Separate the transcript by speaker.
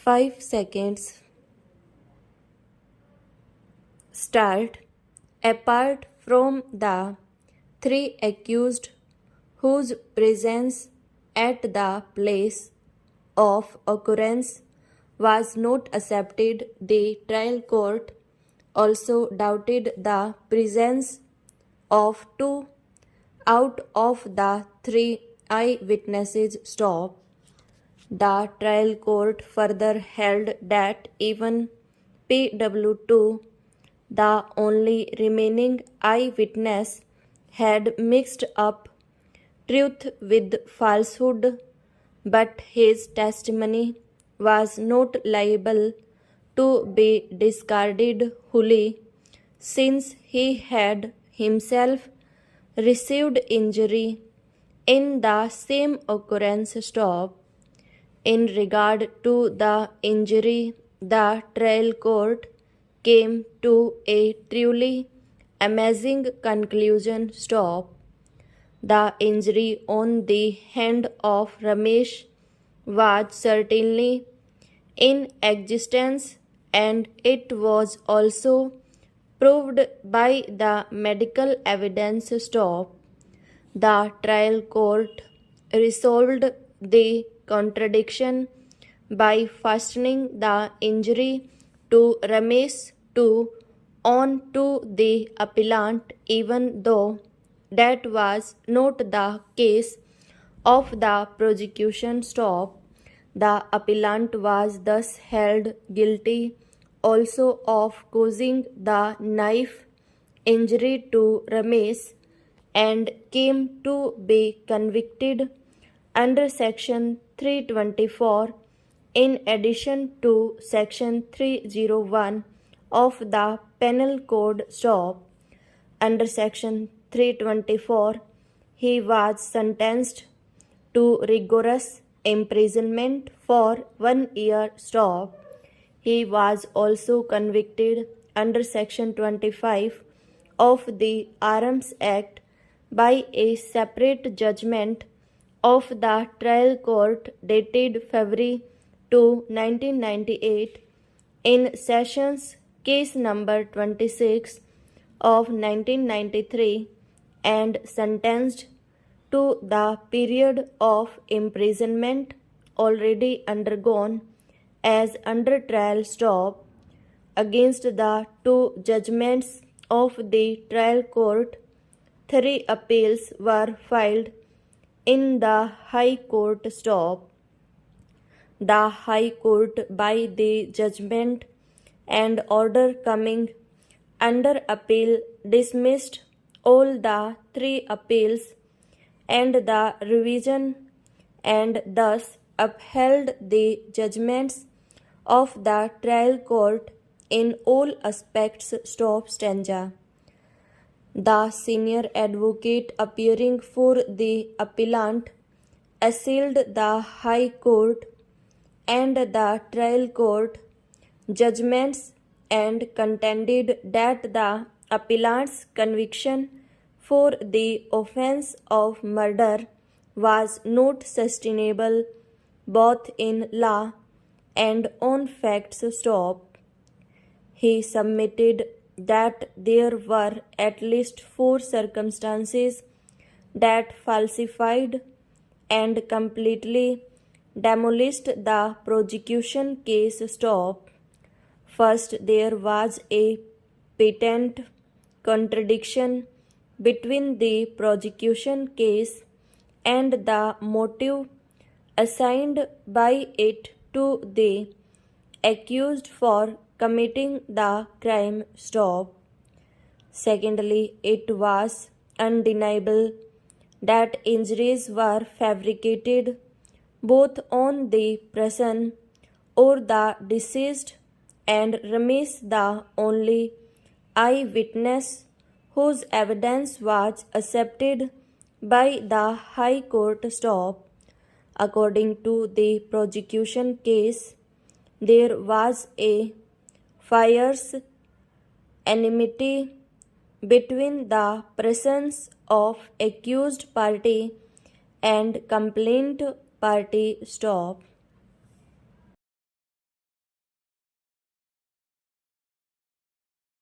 Speaker 1: 5 seconds. Start. Apart from the three accused whose presence at the place of occurrence was not accepted, the trial court also doubted the presence of two out of the three eyewitnesses. Stop. The trial court further held that even PW2, the only remaining eyewitness, had mixed up truth with falsehood, but his testimony was not liable to be discarded wholly, since he had himself received injury in the same occurrence. Stop. In regard to the injury, the trial court came to a truly amazing conclusion. Stop. The injury on the hand of Ramesh was certainly in existence, and it was also proved by the medical evidence. Stop. The trial court resolved the contradiction by fastening the injury to Ramesh on to the appellant, even though that was not the case of the prosecution. Stop. The appellant was thus held guilty also of causing the knife injury to Ramesh and came to be convicted under Section 324 in addition to Section 301 of the Penal Code. Stop. Under Section 324, he was sentenced to rigorous imprisonment for 1 year. Stop. He was also convicted under Section 25 of the Arms Act by a separate judgment of the trial court dated February 2, 1998 in Sessions Case number 26 of 1993 and sentenced to the period of imprisonment already undergone as under trial. Stop. Against the two judgments of the trial court, 3 appeals were filed in the High Court. Stop. The High Court, by the judgment and order coming under appeal, dismissed all the 3 appeals and the revision, and thus upheld the judgments of the trial court in all aspects. Stop. Stanza. The senior advocate appearing for the appellant assailed the High Court and the trial court judgments and contended that the appellant's conviction for the offense of murder was not sustainable both in law and on facts. Stop. He submitted that there were at least 4 circumstances that falsified and completely demolished the prosecution case. Stop. First, there was a patent contradiction between the prosecution case and the motive assigned by it to the accused for committing the crime. Stop. Secondly, it was undeniable that injuries were fabricated both on the person or the deceased and Ramesh, the only eyewitness whose evidence was accepted by the High Court. Stop. According to the prosecution case, there was a fierce enmity between the presence of accused party and complaint party. Stop.